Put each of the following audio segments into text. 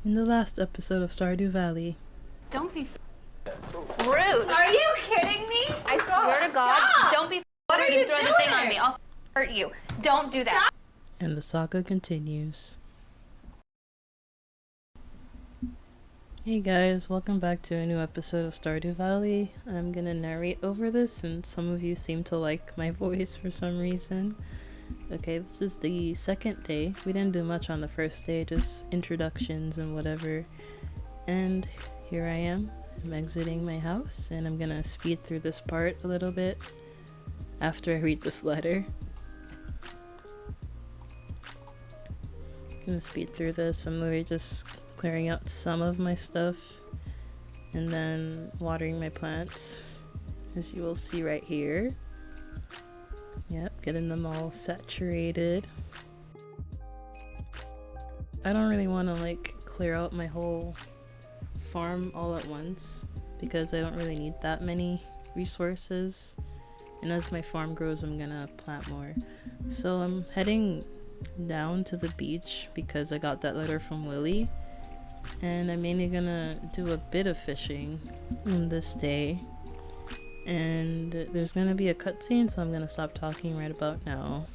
In the last episode of Stardew Valley. Don't be rude. Are you kidding me? I swear to God, don't be rude and throw the thing on me. I'll hurt you. Don't do that. And the saga continues. Hey guys, welcome back to a new episode of Stardew Valley. I'm gonna narrate over this since some of you seem to like my voice for some reason. Okay, this is the second day. We didn't do much on the first day, just introductions and whatever. And here I am. I'm exiting my house and I'm gonna speed through this part a little bit after I read this letter. I'm gonna speed through this. I'm literally just clearing out some of my stuff and then watering my plants, as you will see right here. Yep, getting them all saturated. I don't really want to like clear out my whole farm all at once because I don't really need that many resources, and as my farm grows I'm gonna plant more. So I'm heading down to the beach because I got that letter from Willy, and I'm mainly gonna do a bit of fishing on this day. And there's gonna be a cutscene, so I'm gonna stop talking right about now.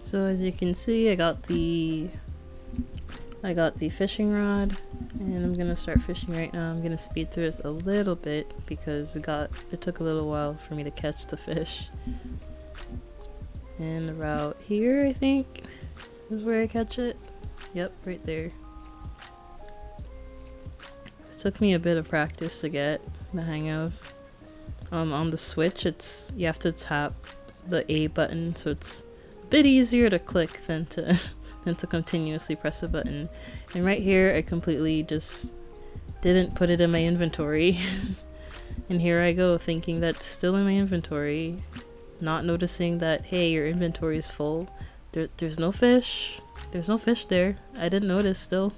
So as you can see, I got the fishing rod, and I'm gonna start fishing right now. I'm gonna speed through this a little bit because it took a little while for me to catch the fish. And about here, I think, is where I catch it. Yep, right there. This took me a bit of practice to get the hang of. On the Switch, you have to tap the A button, so it's bit easier to click than to continuously press a button. And right here I completely just didn't put it in my inventory. And here I go thinking that's still in my inventory, not noticing that, hey, your inventory is full. There's no fish. There's no fish there. I didn't notice still,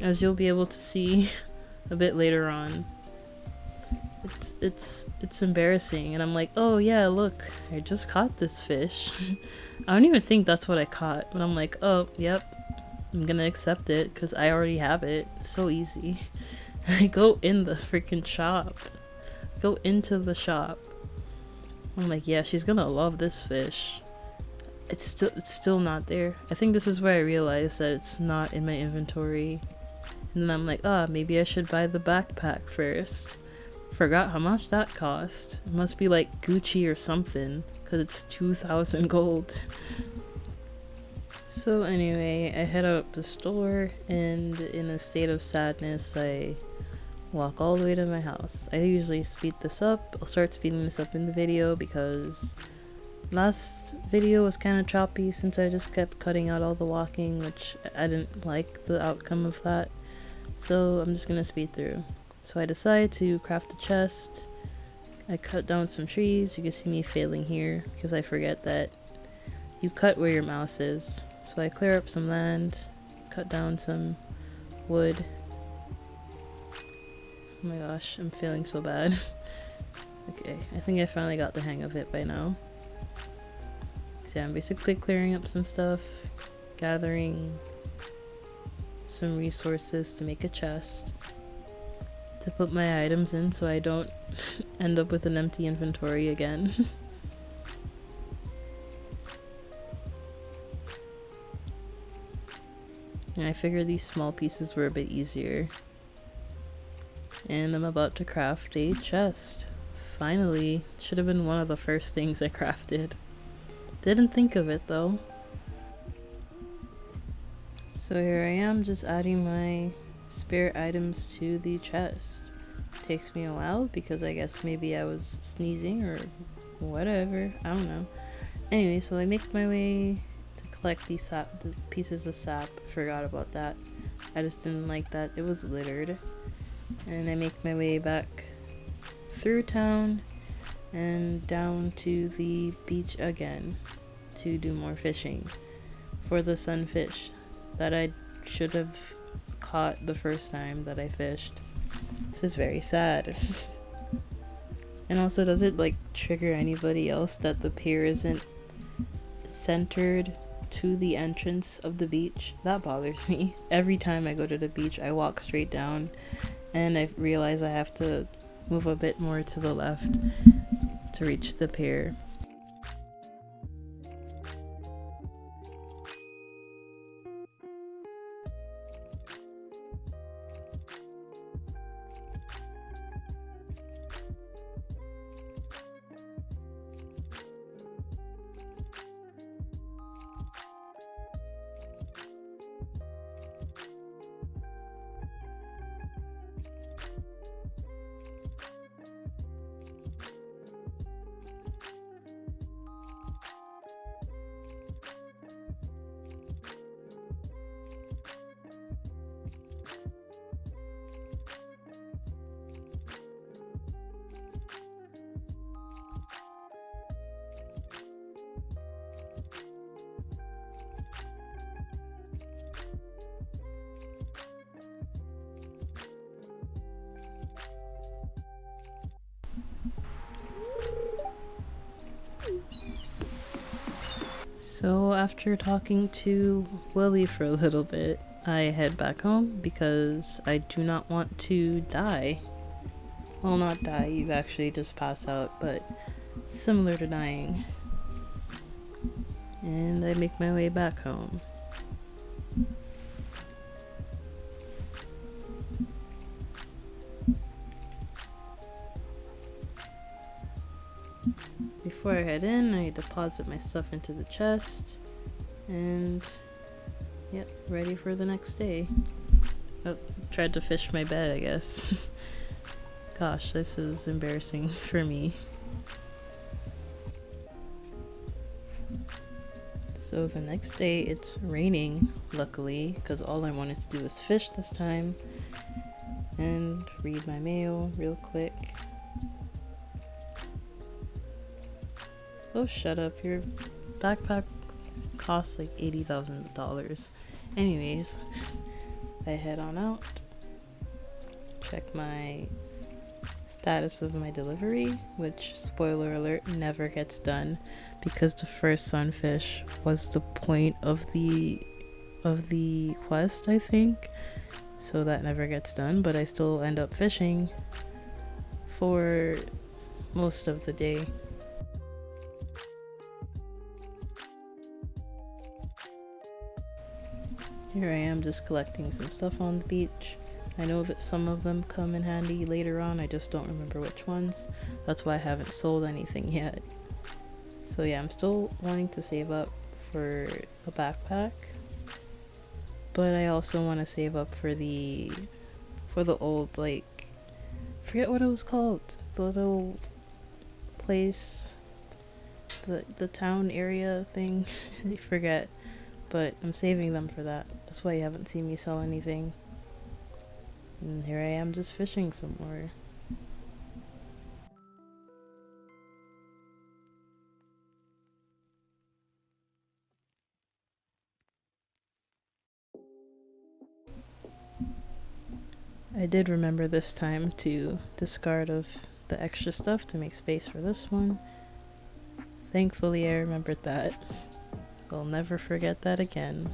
as you'll be able to see a bit later on. It's embarrassing, and I'm like, oh yeah, look, I just caught this fish. I don't even think that's what I caught, but I'm like, oh yep, I'm gonna accept it because I already have it. So easy. I go in the freaking shop, go into the shop. I'm like, yeah, she's gonna love this fish. It's still not there. I think this is where I realized that it's not in my inventory, and then I'm like, maybe I should buy the backpack first. Forgot how much that cost. It must be like Gucci or something, because it's 2,000 gold. So anyway, I head out the store, and in a state of sadness I walk all the way to my house. I usually speed this up. I'll start speeding this up in the video because last video was kind of choppy since I just kept cutting out all the walking, which I didn't like the outcome of that. So I'm just gonna speed through. So I decide to craft a chest. I cut down some trees. You can see me failing here because I forget that you cut where your mouse is. So I clear up some land, cut down some wood. Oh my gosh, I'm failing so bad. Okay, I think I finally got the hang of it by now. So yeah, I'm basically clearing up some stuff, gathering some resources to make a chest to put my items in so I don't end up with an empty inventory again. And I figured these small pieces were a bit easier. And I'm about to craft a chest. Finally, should have been one of the first things I crafted. Didn't think of it though. So here I am, just adding my spare items to the chest. Takes me a while because I guess maybe I was sneezing or whatever. I don't know. Anyway, so I make my way to collect the pieces of sap. Forgot about that. I just didn't like that it was littered. And I make my way back through town and down to the beach again to do more fishing for the sunfish that I should have caught the first time that I fished. This is very sad. And also, does it like trigger anybody else that the pier isn't centered to the entrance of the beach? That bothers me. Every time I go to the beach, I walk straight down and I realize I have to move a bit more to the left to reach the pier. So after talking to Willy for a little bit, I head back home because I do not want to die. Well, not die, you actually just pass out, but similar to dying. And I make my way back home. Before I head in, I deposit my stuff into the chest, and yep, ready for the next day. Oh, tried to fish my bed, I guess. Gosh, this is embarrassing for me. So the next day it's raining, luckily, because all I wanted to do was fish this time, and read my mail real quick. Oh, shut up. Your backpack costs like $80,000. Anyways, I head on out. Check my status of my delivery, which, spoiler alert, never gets done because the first sunfish was the point of the quest, I think. So that never gets done, but I still end up fishing for most of the day. Here I am just collecting some stuff on the beach. I know that some of them come in handy later on, I just don't remember which ones. That's why I haven't sold anything yet. So yeah, I'm still wanting to save up for a backpack. But I also want to save up for the old, like, forget what it was called. The little place, the town area thing. I forget. But I'm saving them for that. That's why you haven't seen me sell anything. And here I am just fishing some more. I did remember this time to discard of the extra stuff to make space for this one. Thankfully I remembered that. I'll never forget that again.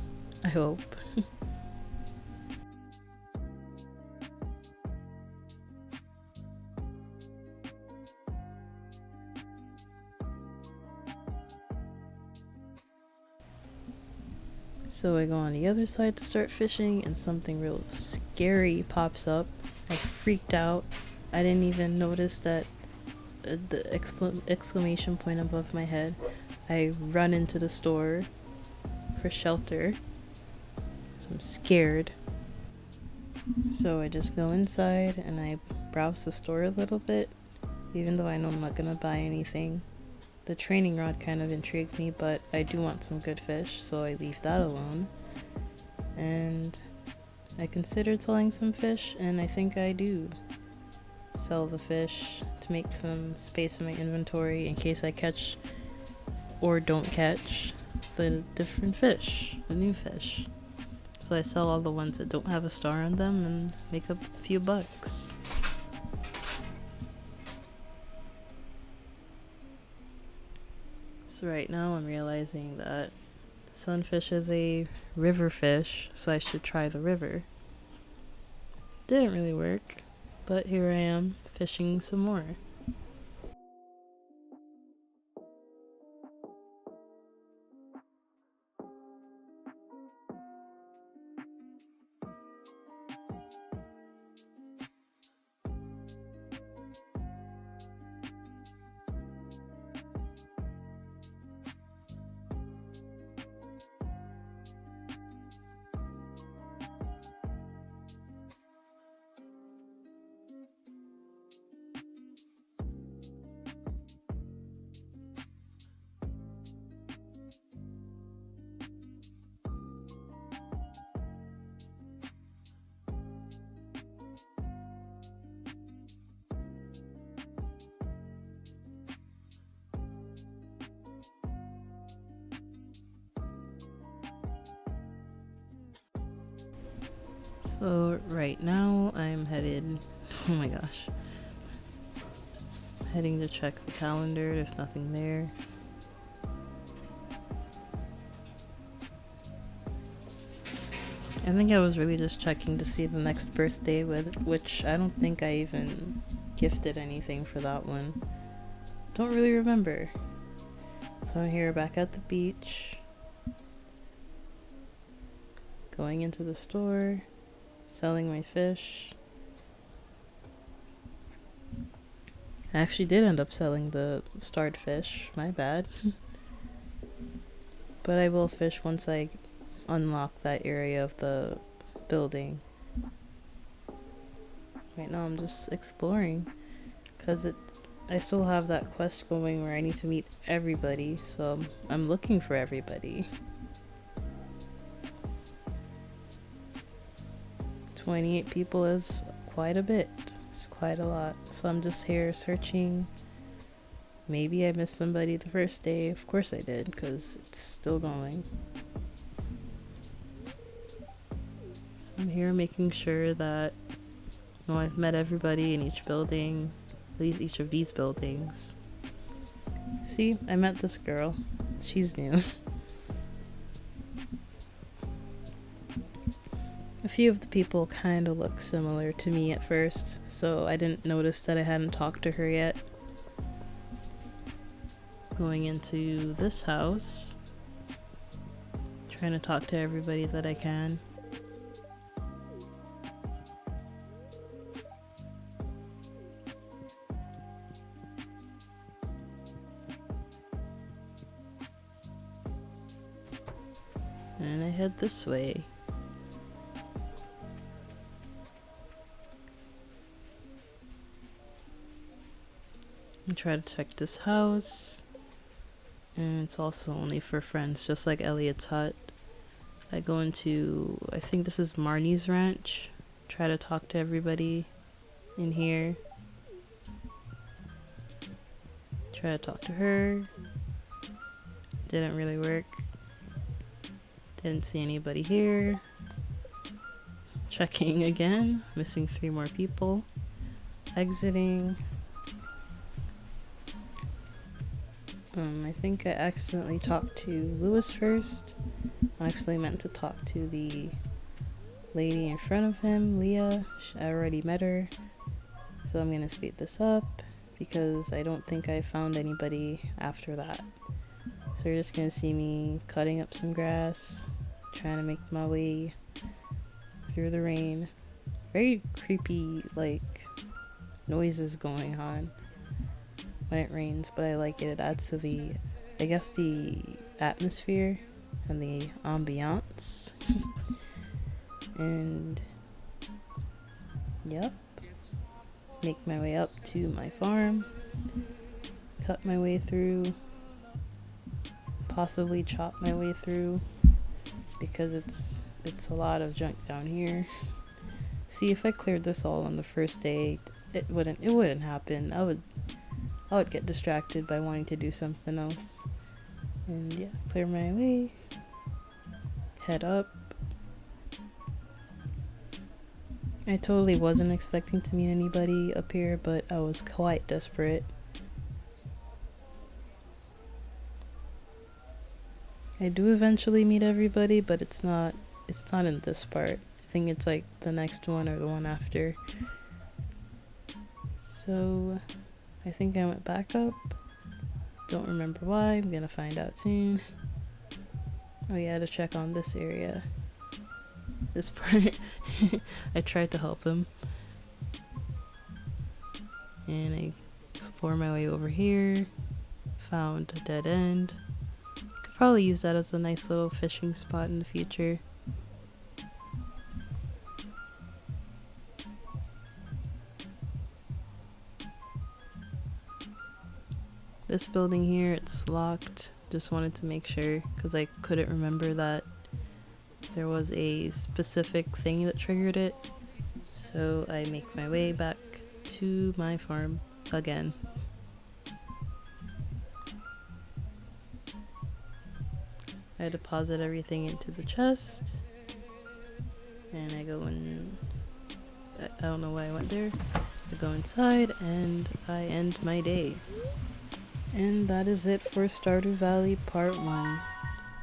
I hope. So I go on the other side to start fishing and something real scary pops up. I freaked out. I didn't even notice that the exclamation point above my head. I run into the store for shelter. So I'm scared. So I just go inside and I browse the store a little bit, even though I know I'm not gonna buy anything. The training rod kind of intrigued me, but I do want some good fish, so I leave that alone. And I considered selling some fish, and I think I do sell the fish to make some space in my inventory in case I catch or don't catch the different fish, the new fish. So I sell all the ones that don't have a star on them and make a few bucks. So right now I'm realizing that sunfish is a river fish, so I should try the river. Didn't really work, but here I am fishing some more. So right now I'm headed, oh my gosh, heading to check the calendar. There's nothing there. I think I was really just checking to see the next birthday, with which I don't think I even gifted anything for that one. Don't really remember. So I'm here back at the beach, going into the store, selling my fish. I actually did end up selling the starred fish, my bad. But I will fish once I unlock that area of the building. Right now I'm just exploring, because I still have that quest going where I need to meet everybody, so I'm looking for everybody. 28 people is quite a bit. It's quite a lot. So I'm just here searching. Maybe I missed somebody the first day. Of course I did, because it's still going. So I'm here making sure that I've met everybody in each building, at least each of these buildings. See, I met this girl. She's new. A few of the people kind of look similar to me at first, so I didn't notice that I hadn't talked to her yet. Going into this house, trying to talk to everybody that I can. And I head this way. I try to check this house, and it's also only for friends, just like Elliot's hut. I go into, I think this is Marnie's ranch, try to talk to everybody in here. Try to talk to her. Didn't really work. Didn't see anybody here. Checking again, missing 3 more people. Exiting. I think I accidentally talked to Lewis first. I actually meant to talk to the lady in front of him, Leah. I already met her. So I'm gonna speed this up because I don't think I found anybody after that. So you're just gonna see me cutting up some grass, trying to make my way through the rain. Very creepy, like, noises going on when it rains, but I like it. It adds to the, I guess, the atmosphere and the ambiance. And yep, make my way up to my farm, cut my way through, possibly chop my way through, because it's a lot of junk down here. See, if I cleared this all on the first day, it wouldn't happen. I would get distracted by wanting to do something else. And yeah, clear my way, head up. I totally wasn't expecting to meet anybody up here, but I was quite desperate. I do eventually meet everybody, but it's not in this part. I think it's like the next one or the one after. So I think I went back up. Don't remember why. I'm gonna find out soon. Oh yeah, to check on this area. This part. I tried to help him. And I explore my way over here. Found a dead end. Could probably use that as a nice little fishing spot in the future. This building here, it's locked. Just wanted to make sure because I couldn't remember that there was a specific thing that triggered it. So I make my way back to my farm again. I deposit everything into the chest. And I go in. I don't know why I went there. I go inside and I end my day. And that is it for Stardew Valley Part 1.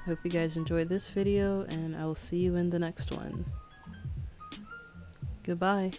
Hope you guys enjoyed this video, and I will see you in the next one. Goodbye.